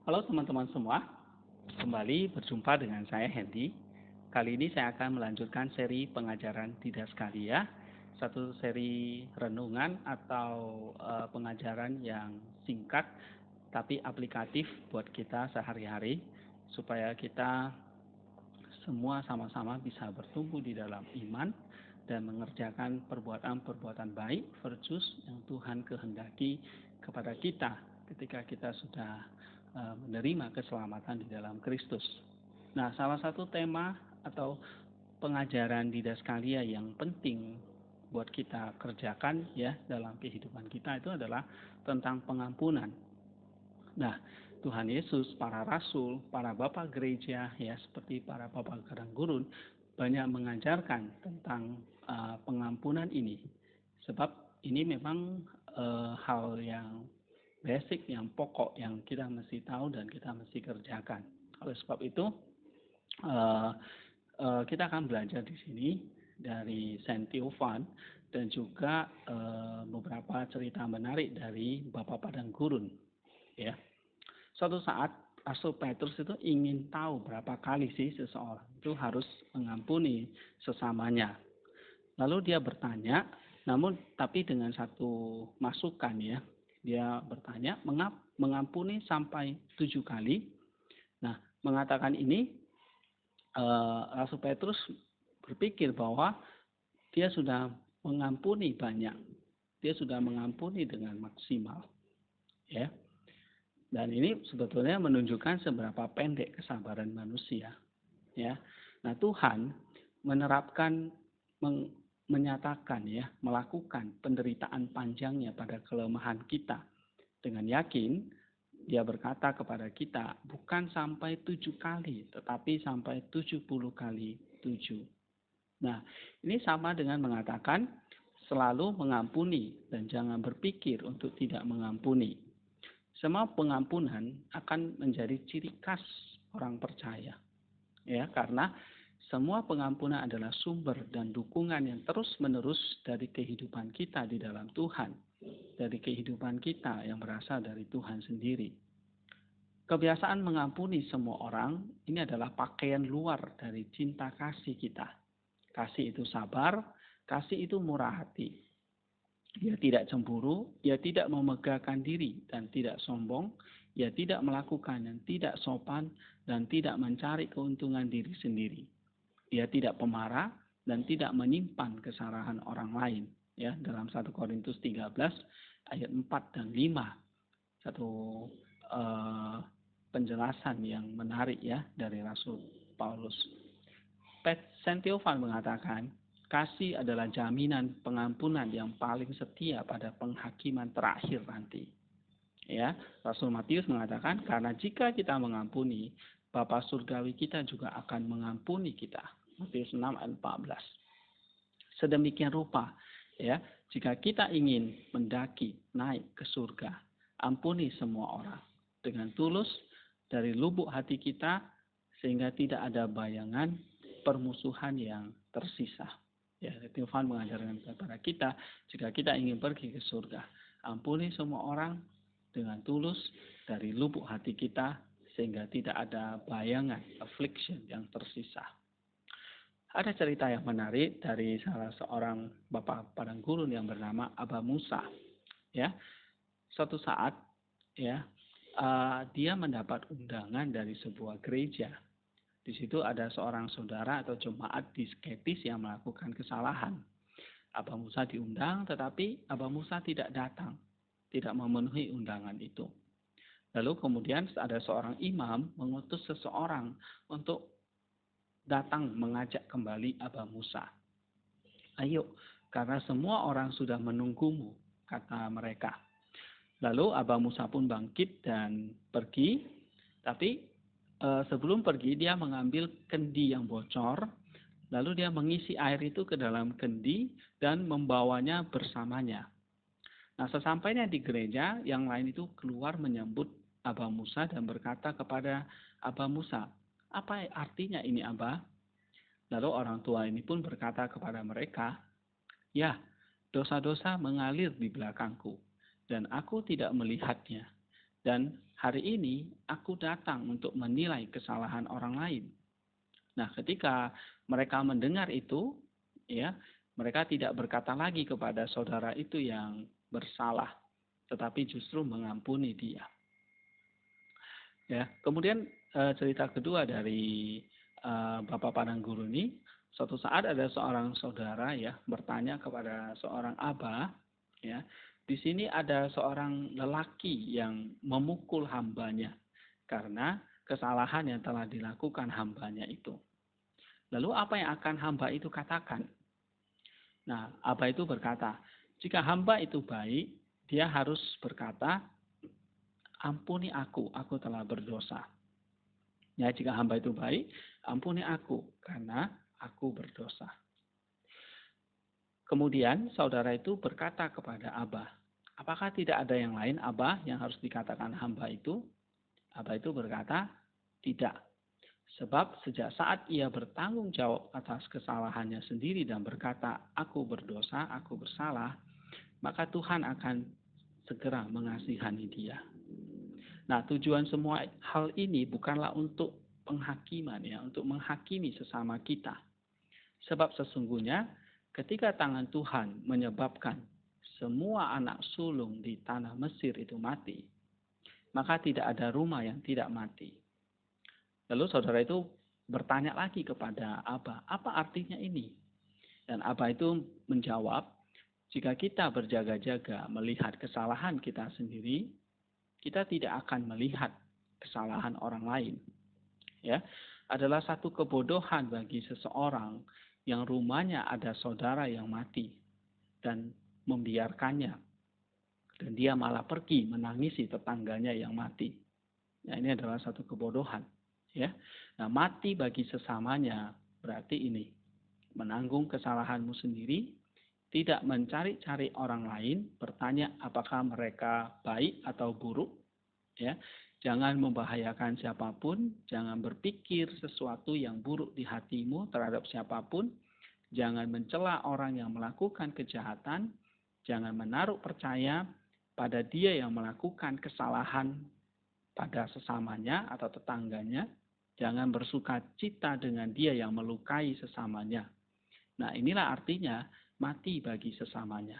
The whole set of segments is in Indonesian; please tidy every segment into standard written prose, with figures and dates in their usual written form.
Halo teman-teman semua, kembali berjumpa dengan saya Hendy. Kali ini saya akan melanjutkan seri pengajaran Didaskalia, satu seri renungan atau pengajaran yang singkat tapi aplikatif buat kita sehari-hari supaya kita semua sama-sama bisa bertumbuh di dalam iman dan mengerjakan perbuatan-perbuatan baik, virtus yang Tuhan kehendaki kepada kita ketika kita sudah menerima keselamatan di dalam Kristus. Nah, salah satu tema atau pengajaran Didaskalia yang penting buat kita kerjakan ya dalam kehidupan kita itu adalah tentang pengampunan. Nah, Tuhan Yesus, para rasul, para bapak gereja, ya seperti para bapak kadang gurun, banyak mengajarkan tentang pengampunan ini. Sebab ini memang hal yang basic, yang pokok, yang kita mesti tahu dan kita mesti kerjakan. Oleh sebab itu, uh, kita akan belajar di sini dari Saint Theophan dan juga beberapa cerita menarik dari Bapak Padang Gurun. Ya, suatu saat Rasul Petrus itu ingin tahu berapa kali sih seseorang itu harus mengampuni sesamanya. Lalu dia bertanya, namun tapi dengan satu masukan ya. Dia bertanya, mengampuni sampai 7 kali. Nah, mengatakan ini, Rasul Petrus berpikir bahwa dia sudah mengampuni banyak. Dia sudah mengampuni dengan maksimal. Ya. Dan ini sebetulnya menunjukkan seberapa pendek kesabaran manusia. Ya. Nah, Tuhan menerapkan menyatakan ya, melakukan penderitaan panjangnya pada kelemahan kita. Dengan yakin dia berkata kepada kita bukan sampai 7 kali, tetapi sampai 70 kali 7. Nah, ini sama dengan mengatakan selalu mengampuni dan jangan berpikir untuk tidak mengampuni. Semua pengampunan akan menjadi ciri khas orang percaya. Ya, karena semua pengampunan adalah sumber dan dukungan yang terus-menerus dari kehidupan kita di dalam Tuhan, dari kehidupan kita yang berasal dari Tuhan sendiri. Kebiasaan mengampuni semua orang ini adalah pakaian luar dari cinta kasih kita. Kasih itu sabar, kasih itu murah hati. Ia tidak cemburu, ia tidak memegahkan diri dan tidak sombong, ia tidak melakukan yang tidak sopan dan tidak mencari keuntungan diri sendiri. Ia tidak pemarah dan tidak menyimpan kesalahan orang lain. Ya, dalam 1 Korintus 13 ayat 4 dan 5. Satu penjelasan yang menarik ya dari Rasul Paulus. Saint Theophan mengatakan, kasih adalah jaminan pengampunan yang paling setia pada penghakiman terakhir nanti. Ya, Rasul Matius mengatakan, karena jika kita mengampuni, Bapa surgawi kita juga akan mengampuni kita. Matius 6 ayat 14. Sedemikian rupa, ya, jika kita ingin mendaki naik ke surga, ampuni semua orang dengan tulus dari lubuk hati kita sehingga tidak ada bayangan permusuhan yang tersisa. Ya, Tuhan mengajarkan kepada kita, jika kita ingin pergi ke surga, ampuni semua orang dengan tulus dari lubuk hati kita, sehingga tidak ada bayangan, affliction yang tersisa. Ada cerita yang menarik dari salah seorang bapak padang gurun yang bernama Abba Musa. Ya, suatu saat, ya, dia mendapat undangan dari sebuah gereja. Di situ ada seorang saudara atau jemaat disketis yang melakukan kesalahan. Abba Musa diundang, tetapi Abba Musa tidak datang, tidak memenuhi undangan itu. Lalu kemudian ada seorang imam mengutus seseorang untuk datang mengajak kembali Abba Musa. Ayo, karena semua orang sudah menunggumu, kata mereka. Lalu Abba Musa pun bangkit dan pergi, tapi sebelum pergi dia mengambil kendi yang bocor, lalu dia mengisi air itu ke dalam kendi dan membawanya bersamanya. Nah, sesampainya di gereja, yang lain itu keluar menyambut Abba Musa dan berkata kepada Abba Musa, apa artinya ini Abba? Lalu orang tua ini pun berkata kepada mereka, ya, dosa-dosa mengalir di belakangku dan aku tidak melihatnya. Dan hari ini aku datang untuk menilai kesalahan orang lain. Nah, ketika mereka mendengar itu, ya, mereka tidak berkata lagi kepada saudara itu yang bersalah, tetapi justru mengampuni dia. Ya, kemudian cerita kedua dari Bapak Padang Guru ini, suatu saat ada seorang saudara ya bertanya kepada seorang abah, ya, di sini ada seorang lelaki yang memukul hambanya karena kesalahan yang telah dilakukan hambanya itu. Lalu apa yang akan hamba itu katakan? Nah, abah itu berkata, jika hamba itu baik, dia harus berkata, ampuni aku telah berdosa. Ya, jika hamba itu baik, ampuni aku, karena aku berdosa. Kemudian saudara itu berkata kepada abah, apakah tidak ada yang lain abah yang harus dikatakan hamba itu? Abah itu berkata, tidak. Sebab sejak saat ia bertanggung jawab atas kesalahannya sendiri dan berkata, aku berdosa, aku bersalah, maka Tuhan akan segera mengasihani dia. Nah, tujuan semua hal ini bukanlah untuk penghakiman ya, untuk menghakimi sesama kita. Sebab sesungguhnya ketika tangan Tuhan menyebabkan semua anak sulung di tanah Mesir itu mati, maka tidak ada rumah yang tidak mati. Lalu saudara itu bertanya lagi kepada Abah, apa artinya ini? Dan Abah itu menjawab, jika kita berjaga-jaga melihat kesalahan kita sendiri, kita tidak akan melihat kesalahan orang lain. Ya, adalah satu kebodohan bagi seseorang yang rumahnya ada saudara yang mati dan membiarkannya, dan dia malah pergi menangisi tetangganya yang mati. Ya, ini adalah satu kebodohan. Ya, nah mati bagi sesamanya berarti ini menanggung kesalahanmu sendiri, tidak mencari-cari orang lain, bertanya apakah mereka baik atau buruk, ya. Jangan membahayakan siapapun, jangan berpikir sesuatu yang buruk di hatimu terhadap siapapun, jangan mencela orang yang melakukan kejahatan, jangan menaruh percaya pada dia yang melakukan kesalahan pada sesamanya atau tetangganya, jangan bersuka cita dengan dia yang melukai sesamanya. Nah, inilah artinya mati bagi sesamanya.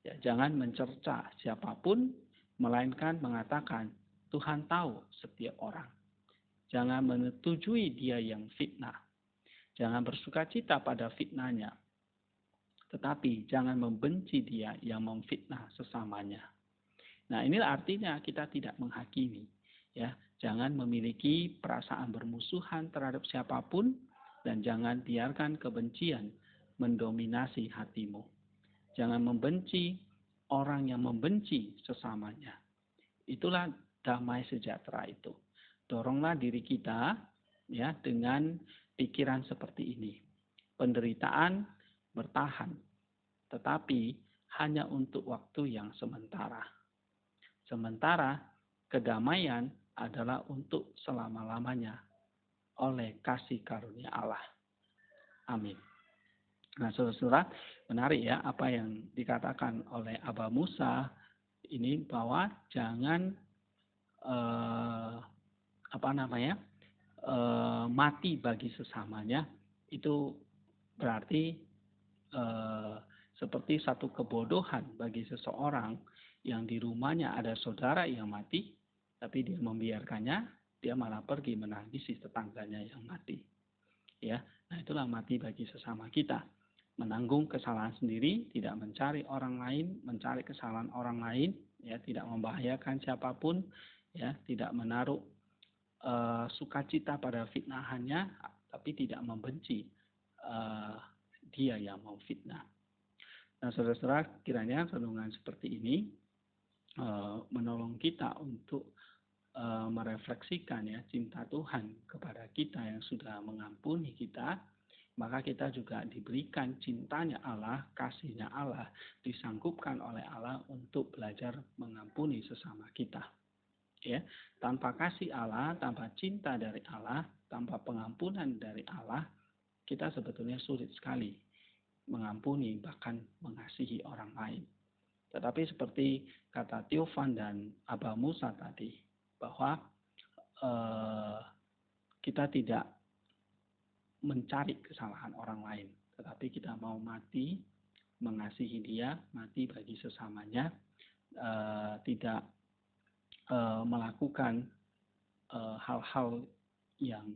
Ya, jangan mencerca siapapun, melainkan mengatakan, Tuhan tahu setiap orang. Jangan menyetujui dia yang fitnah. Jangan bersuka cita pada fitnahnya. Tetapi jangan membenci dia yang memfitnah sesamanya. Nah, inilah artinya kita tidak menghakimi. Ya, jangan memiliki perasaan bermusuhan terhadap siapapun dan jangan biarkan kebencian mendominasi hatimu. Jangan membenci orang yang membenci sesamanya. Itulah damai sejahtera itu. Doronglah diri kita ya dengan pikiran seperti ini. Penderitaan bertahan, tetapi hanya untuk waktu yang sementara. Sementara kedamaian adalah untuk selama-lamanya oleh kasih karunia Allah. Amin. Nah, saudara-saudara, menarik ya apa yang dikatakan oleh Abah Musa ini bahwa jangan mati bagi sesamanya. Itu berarti seperti satu kebodohan bagi seseorang yang di rumahnya ada saudara yang mati, tapi dia membiarkannya, dia malah pergi menangisi tetangganya yang mati. Ya, nah itulah mati bagi sesama kita. Menanggung kesalahan sendiri, tidak mencari orang lain, mencari kesalahan orang lain, ya, tidak membahayakan siapapun, ya, tidak menaruh sukacita pada fitnahannya, tapi tidak membenci dia yang memfitnah. Nah, saudara-saudara, kiranya renungan seperti ini menolong kita untuk merefleksikan ya cinta Tuhan kepada kita yang sudah mengampuni kita, maka kita juga diberikan cintanya Allah, kasihnya Allah, disanggupkan oleh Allah untuk belajar mengampuni sesama kita. Ya, tanpa kasih Allah, tanpa cinta dari Allah, tanpa pengampunan dari Allah, kita sebetulnya sulit sekali mengampuni bahkan mengasihi orang lain. Tetapi seperti kata Tiovan dan Abah Musa tadi, bahwa kita tidak mencari kesalahan orang lain, tetapi kita mau mati, mengasihi dia, mati bagi sesamanya, tidak melakukan hal-hal yang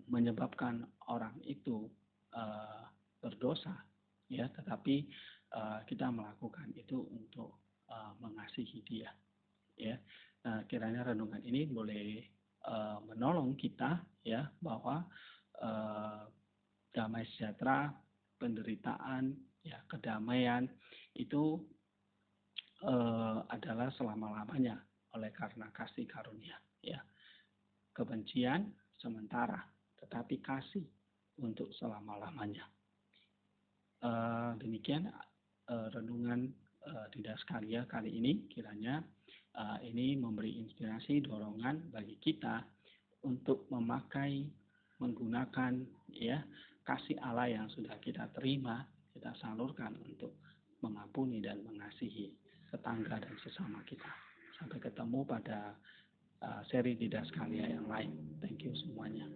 menyebabkan orang itu berdosa, ya, tetapi kita melakukan itu untuk mengasihi dia, ya. Nah, kiranya renungan ini boleh menolong kita, ya, bahwa damai sejahtera, penderitaan, ya, kedamaian itu adalah selama-lamanya oleh karena kasih karunia, ya. Kebencian sementara, tetapi kasih untuk selama-lamanya. Demikian renungan di Daskalia kali ini. Kiranya ini memberi inspirasi, dorongan bagi kita untuk menggunakan, ya, kasih Allah yang sudah kita terima, kita salurkan untuk mengampuni dan mengasihi tetangga dan sesama kita. Sampai ketemu pada seri di Daskalia yang lain. Thank you semuanya.